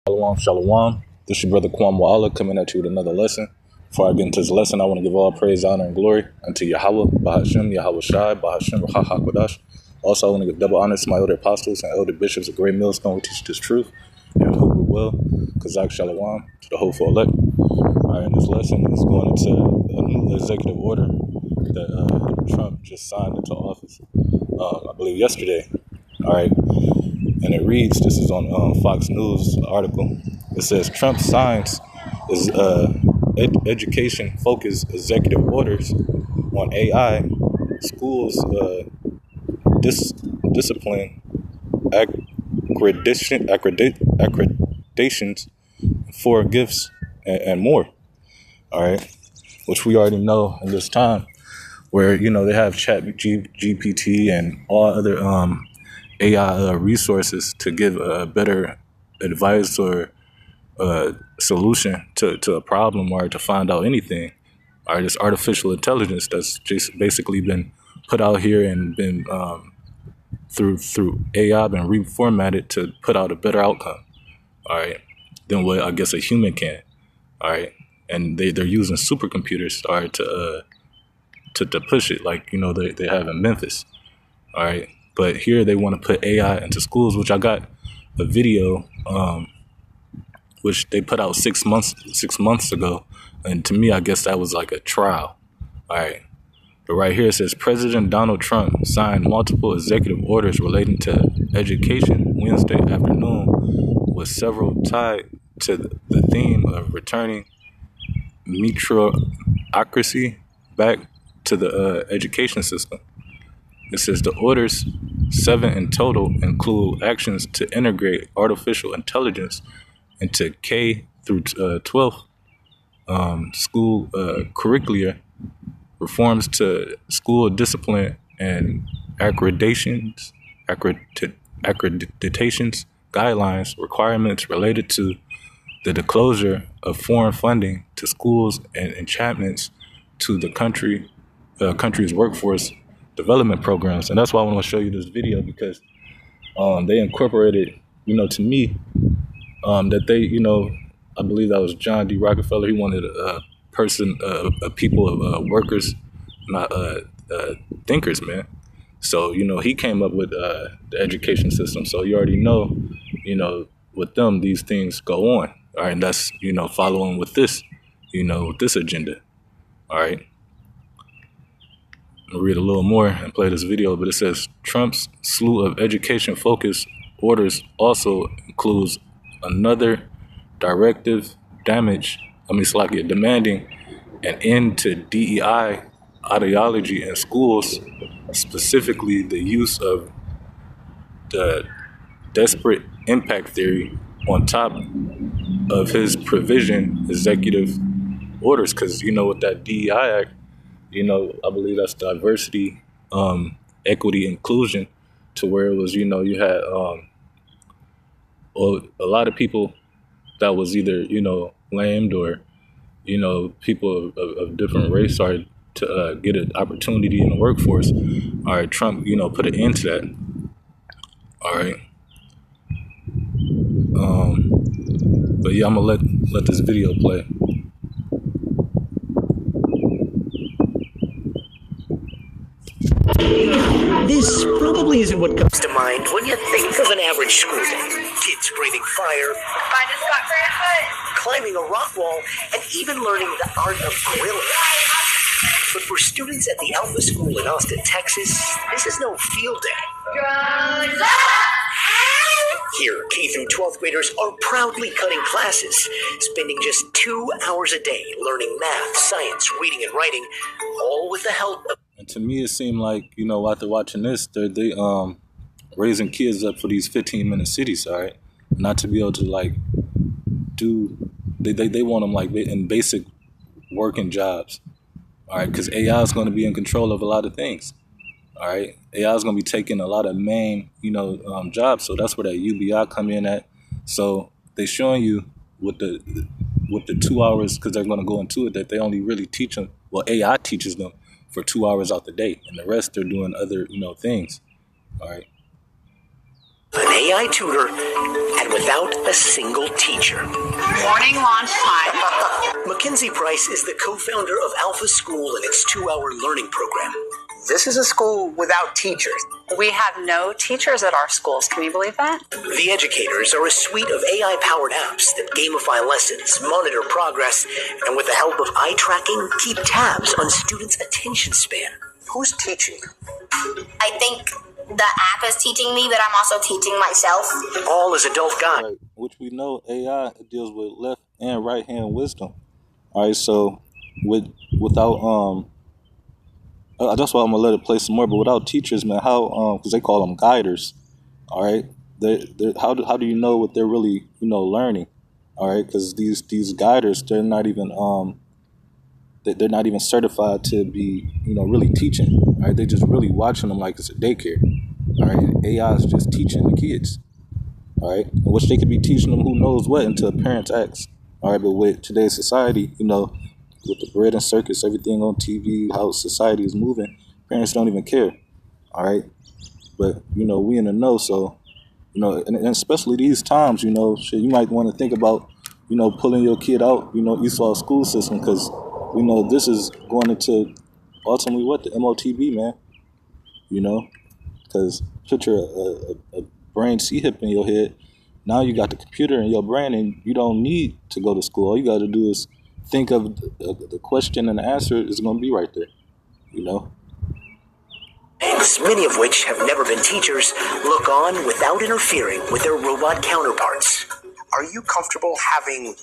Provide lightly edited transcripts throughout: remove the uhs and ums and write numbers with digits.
Shalom, shalom. This is your brother Kwam Wa'ala coming at you with another lesson. Before I get into this lesson, I want to give all praise, honor, and glory unto Yahweh, Bahashem, Yahweh Shai, Bahashem, Raha HaKodash. Also, I want to give double honor to my elder apostles and elder bishops of Great Millstone who teach this truth and who will, Kazak Shalom, to the hopeful elect. All right, this lesson is going into a new executive order that Trump just signed into office, I believe yesterday. All right. And it reads, this is on Fox News article. It says Trump signs his education-focused executive orders on AI, schools discipline, accreditations for gifts, and more. All right, which we already know in this time, where they have Chat GPT and all other AI resources to give better advice or solution to a problem or to find out anything. All right, this artificial intelligence that's just basically been put out here and been through AI been reformatted to put out a better outcome. All right, than what I guess a human can. All right, and they're using supercomputers. All right, to push it like they have in Memphis. All right. But here they want to put AI into schools, which I got a video, which they put out 6 months ago. And to me, I guess that was like a trial. All right. But right here it says President Donald Trump signed multiple executive orders relating to education Wednesday afternoon, with several tied to the theme of returning meritocracy back to the education system. It says the orders, 7 in total, include actions to integrate artificial intelligence into K through 12 school curricula, reforms to school discipline and accreditations guidelines, requirements related to the disclosure of foreign funding to schools, and enchantments to the country's workforce development programs. And that's why I want to show you this video, because they incorporated, to me, that they, I believe that was John D. Rockefeller. He wanted a people of workers, not thinkers, man. So, he came up with the education system. So you already know, with them, these things go on. All right. And that's, following with this, with this agenda. All right. I'll read a little more and play this video, but it says Trump's slew of education-focused orders also includes another directive demanding an end to DEI ideology in schools, specifically the use of the disparate impact theory on top of his provision executive orders. Because, with that DEI Act, I believe that's diversity, equity, inclusion, to where it was, you had a lot of people that was either, lamed or, people of different race are to get an opportunity in the workforce. All right, Trump, put an end to that. All right. But yeah, I'm gonna let this video play. This probably isn't what comes to mind when you think of an average school day. Kids breathing fire, Find a spot for your foot. climbing a rock wall, and even learning the art of grilling. But for students at the Alpha School in Austin, Texas, this is no field day. Drums up! Here, K through 12th graders are proudly cutting classes, spending just 2 hours a day learning math, science, reading, and writing, all with the help of... And to me, it seemed like, after watching this, they raising kids up for these 15-minute cities, all right? Not to be able to, they want them, in basic working jobs, all right? Because AI is going to be in control of a lot of things, all right? AI is going to be taking a lot of main, jobs. So that's where that UBI come in at. So they showing you with the 2 hours, because they're going to go into it, that they only really teach them, AI teaches them for 2 hours out the day, and the rest they're doing other, things. All right. an AI tutor, and without a single teacher. Morning launch time. Mackenzie Price is the co-founder of Alpha School and its 2-hour learning program. This is a school without teachers. We have no teachers at our schools. Can you believe that? The educators are a suite of AI-powered apps that gamify lessons, monitor progress, and with the help of eye tracking, keep tabs on students' attention span. Who's teaching? I think the app is teaching me, but I'm also teaching myself. All as adult guides. Right, which we know AI deals with left and right hand wisdom. All right, so without that's why I'm gonna let it play some more. But without teachers, man, how because they call them guiders. All right, how do you know what they're really learning? All right, because these guiders, they're not even they're not even certified to be really teaching. All right, they're just really watching them like it's a daycare. All right, AI is just teaching the kids. All right, which they could be teaching them who knows what until parents ask. All right, but with today's society, with the bread and circus, everything on TV, how society is moving, parents don't even care. All right, but we in the know, so and especially these times, shit, you might want to think about pulling your kid out, Esau school system, because this is going into ultimately what the MOTB, man. Because picture a brain C-hip in your head. Now you got the computer in your brain, and you don't need to go to school. All you got to do is think of the question, and the answer is going to be right there. Many of which have never been teachers, look on without interfering with their robot counterparts. Are you comfortable having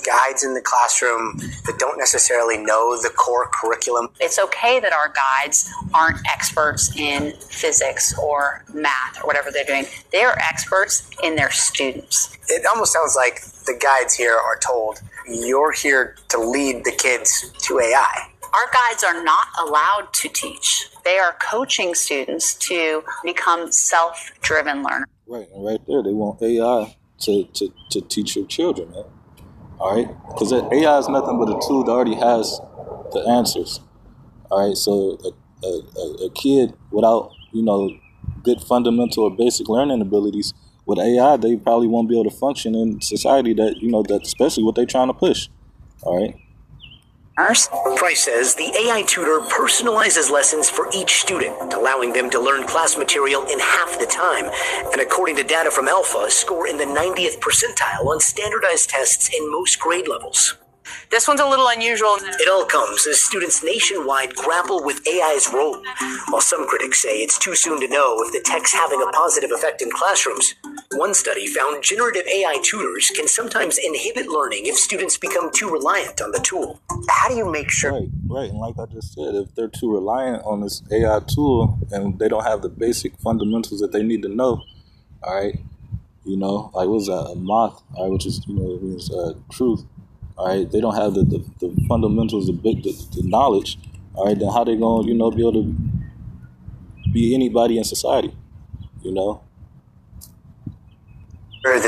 guides in the classroom that don't necessarily know the core curriculum? It's okay that our guides aren't experts in physics or math or whatever they're doing. They are experts in their students. It almost sounds like the guides here are told, you're here to lead the kids to AI. Our guides are not allowed to teach. They are coaching students to become self-driven learners. Right, and right there, they want AI to teach your children, man. All right, because AI is nothing but a tool that already has the answers. All right, so a kid without good fundamental or basic learning abilities, with AI, they probably won't be able to function in society that that especially what they're trying to push. All right. Price says the AI tutor personalizes lessons for each student, allowing them to learn class material in half the time, and according to data from Alpha, score in the 90th percentile on standardized tests in most grade levels. This one's a little unusual. It all comes as students nationwide grapple with AI's role. While some critics say it's too soon to know if the tech's having a positive effect in classrooms, one study found generative AI tutors can sometimes inhibit learning if students become too reliant on the tool. How do you make sure? Right, and like I just said, if they're too reliant on this AI tool and they don't have the basic fundamentals that they need to know, all right, like what was that, a moth, all right, which is it means truth. All right, they don't have the fundamentals, the knowledge. All right, then how they gonna be able to be anybody in society? That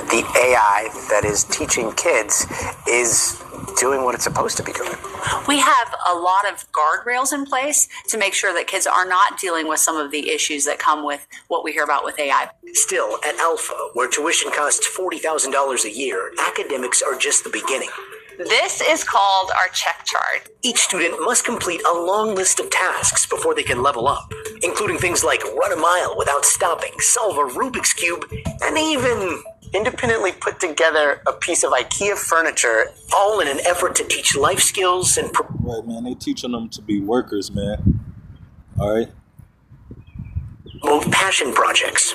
the AI that is teaching kids is doing what it's supposed to be doing. We have a lot of guardrails in place to make sure that kids are not dealing with some of the issues that come with what we hear about with AI. Still, at Alpha, where tuition costs $40,000 a year, academics are just the beginning. This is called our check chart. Each student must complete a long list of tasks before they can level up, including things like run a mile without stopping, solve a Rubik's Cube, and even independently put together a piece of IKEA furniture, all in an effort to teach life skills and right, man, they teaching them to be workers, man. All right. promote passion projects.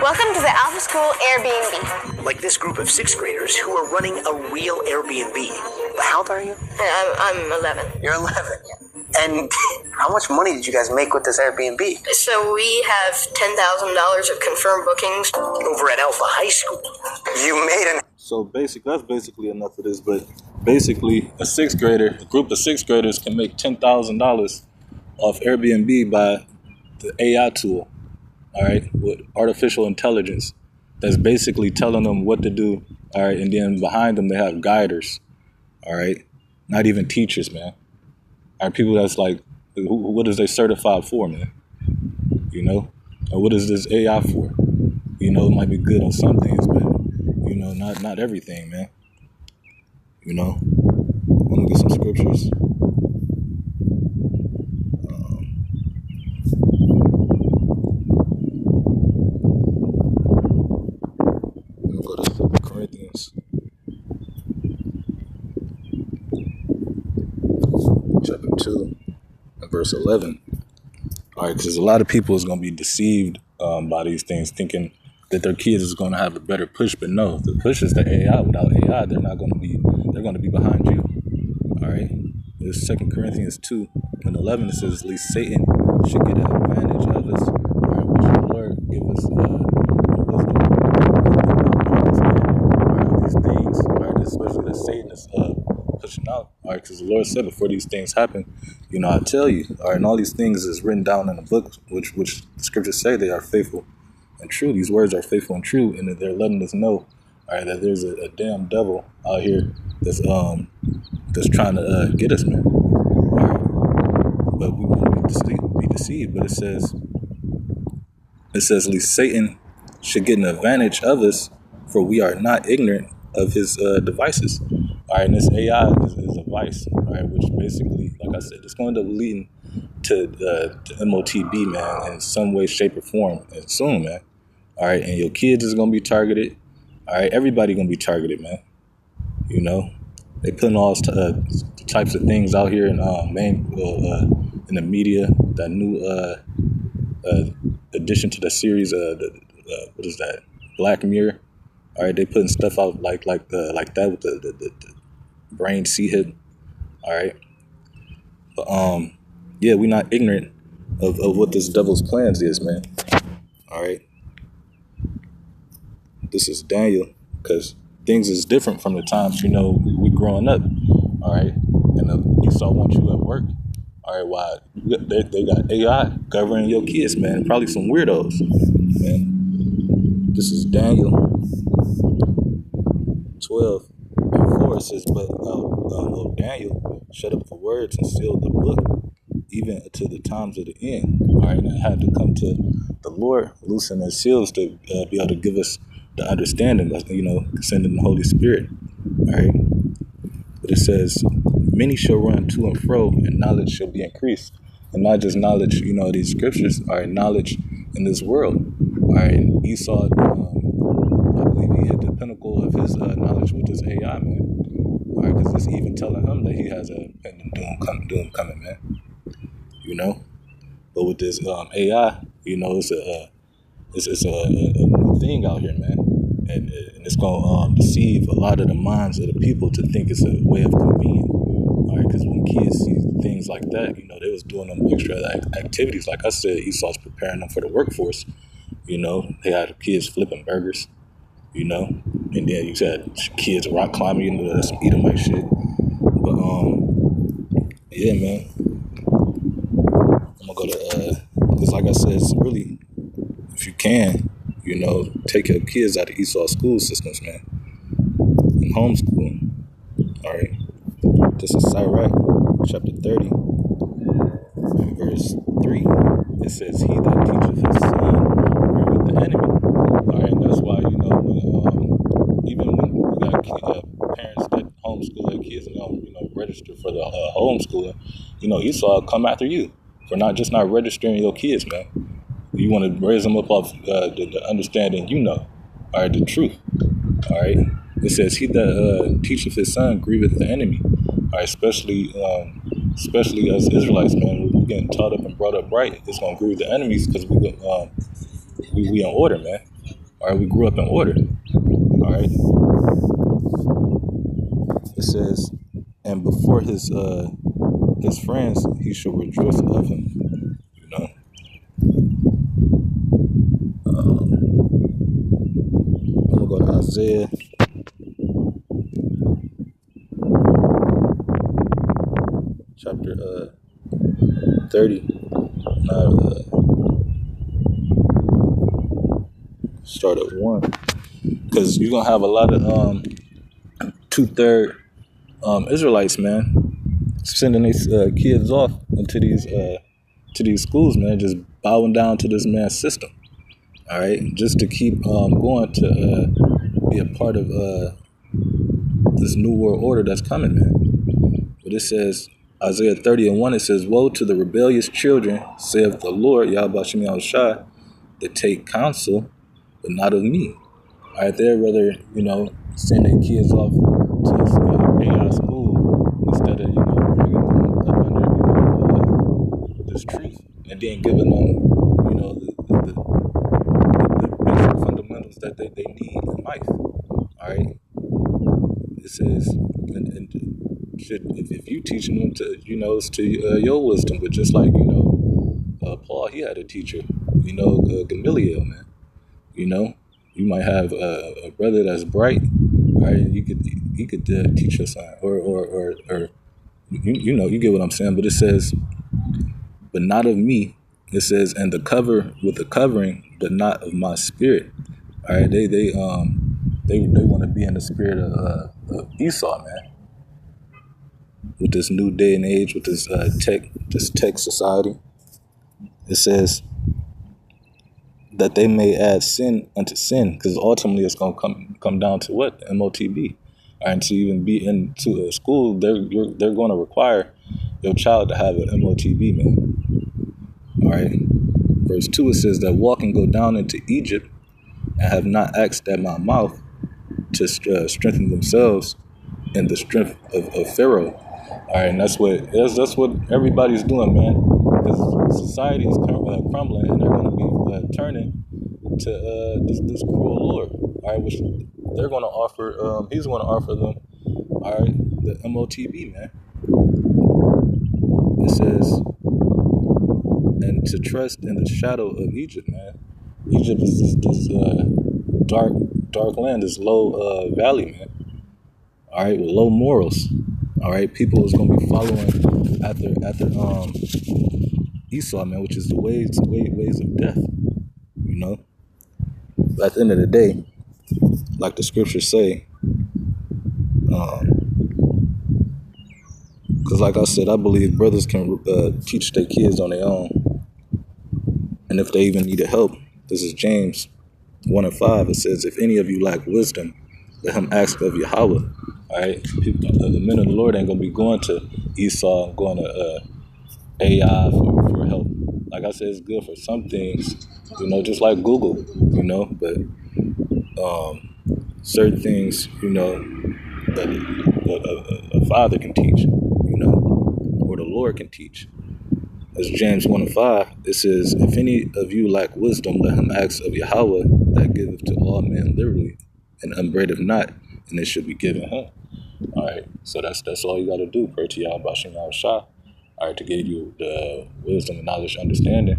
Welcome to the Alpha School Airbnb. Like this group of 6th graders who are running a real Airbnb. How old are you? I'm 11. You're 11. And how much money did you guys make with this Airbnb? So we have $10,000 of confirmed bookings. Over at Alpha High School. You made an... So that's basically enough of this. But basically, a group of 6th graders can make $10,000 off Airbnb by the AI tool, all right, with artificial intelligence. That's basically telling them what to do, all right, and then behind them they have guiders, all right, not even teachers, man. All right, people that's like, what is they certified for, man? You know, or what is this AI for? You know, it might be good on some things, but you know, not everything, man. You know, let me get some scriptures. Let me go to 2 Corinthians chapter 2 and verse 11. All right, because a lot of people is going to be deceived by these things, thinking that their kids is going to have a better push, but no, the push is the AI. Without AI, they're going to be behind you. All right, it's 2 Corinthians 2 and 11. It says, "At least Satan should get an advantage of us, all right, which the Lord give us wisdom, all right, these things, all right, especially that Satan is pushing out, all right, because the Lord said before these things happen, you know, I tell you, all right, and all these things is written down in the book, which the scriptures say they are faithful and true. These words are faithful and true, and that they're letting us know, all right, that there's a damn devil out here that's trying to get us, man. All right, but we won't be deceived. But it says, at least Satan should get an advantage of us, for we are not ignorant of his devices. All right, and this AI is a vice, all right, which basically, like I said, it's going to end up leading to MOTB, man, in some way, shape, or form, and soon, man. All right, and your kids is going to be targeted. All right, everybody going to be targeted, man. You know, they putting all types of things out here in in the media. That new addition to the series, what is that? Black Mirror. All right, they putting stuff out like that with the brain hip. All right, but yeah, we're not ignorant of what this devil's plans is, man. All right, this is Daniel, because things is different from the times, you know, we growing up. All right, and Esau wants you at work. All right, why they got AI governing your kids, man? Probably some weirdos, man. This is Daniel 12 and 4. It says, but Daniel shut up the words and sealed the book, even to the times of the end. All right, and it had to come to the Lord, loosen his seals to be able to give us the understanding, you know, sending the Holy Spirit. All right, but it says, many shall run to and fro, and knowledge shall be increased. And not just knowledge, you know, these scriptures, all right, knowledge in this world. All right, and Esau, I believe he hit the pinnacle of his knowledge with his AI, man. All right, because it's even telling him that he has a doom coming, man. You know, but with this AI, you know, it's a new thing out here, man, and it's gonna deceive a lot of the minds of the people to think it's a way of convenience. All right, because when kids see things like that, you know, they was doing them extra activities. Like I said, Esau's preparing them for the workforce. You know, they had kids flipping burgers, you know, and then you had kids rock climbing into some Edomite shit. But yeah, man, I'm gonna go to because like I said, it's really, if you can, you know, take your kids out of Esau school systems, man, and homeschool. All right, this is Sirach chapter 30, verse 3. It says, "He that teacheth his son with the enemy." All right, and that's why, you know, even when you got parents that homeschool their kids and don't, you know, register for the homeschooling, you know, Esau come after you for not registering your kids, man. You want to raise them up off the understanding, you know, all right, the truth. All right, it says, "He that teacheth his son grieveth the enemy." All right, especially as Israelites, man, we're getting taught up and brought up right. It's gonna grieve the enemies because we in order, man. All right, we grew up in order. All right, it says, "And before his friends, he shall rejoice of him." You know. I'm gonna go to Isaiah chapter 30. Start at 1, because you're gonna have a lot of 2/3 Israelites, man, sending these kids off into these schools, man, just bowing down to this man's system. All right, just to keep going to be a part of this new world order that's coming, man. But it says, Isaiah 30:1, it says, "Woe to the rebellious children, saith the Lord, Yahweh Shem Yahushua, that take counsel, but not of me." All right, they'd rather, send their kids off to AI school instead of, bringing them up under, this truth, and then giving them, the basic fundamentals that they need in life. All right, it says, and if you teaching them to, it's to your wisdom, but just like, Paul, he had a teacher, Gamaliel, man. You might have a brother that's bright, right? And he could teach your son, or you get what I'm saying. But it says, but not of me. It says, and the cover with the covering, but not of my spirit. All right, they want to be in the spirit of Esau, man. With this new day and age, with this tech society, it says that they may add sin unto sin, because ultimately it's gonna come down to what? MOTB. And to even be into a school, they're going to require your child to have an MOTB, man. All right. Verse 2, it says that walk and go down into Egypt, and have not asked at my mouth to strengthen themselves in the strength of Pharaoh. All right, and that's what everybody's doing, man. Because society is crumbling, and they're going to be turning to this cruel Lord. All right, which they're going to offer. He's going to offer them. All right, the MOTB, man. It says, and to trust in the shadow of Egypt, man. Egypt is this dark land, this low valley, man. All right, with low morals. All right, people is gonna be following after Esau, man, which is the ways of death. But at the end of the day, like the scriptures say, because like I said, I believe brothers can teach their kids on their own, and if they even needed help, this is James 1:5. It says, "If any of you lack wisdom, let him ask of Yahweh." All right, the men of the Lord ain't gonna be going to Esau and going to AI for help. Like I said, it's good for some things, just like Google, but certain things, that a father can teach, or the Lord can teach. As James 1:5, it says, "If any of you lack wisdom, let him ask of Yahweh, that giveth to all men liberally, and upbraideth not, and it should be given him." All right, so that's all you got to do. Pray to Yahweh Shem Yahushua, all right, to give you the wisdom and knowledge, understanding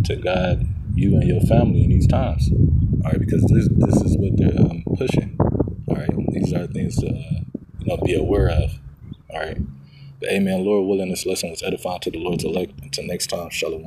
to guide you and your family in these times. All right, because this is what they're pushing. All right, these are things to be aware of. All right, but amen. Lord willing, this lesson was edifying to the Lord's elect. Until next time, shalom.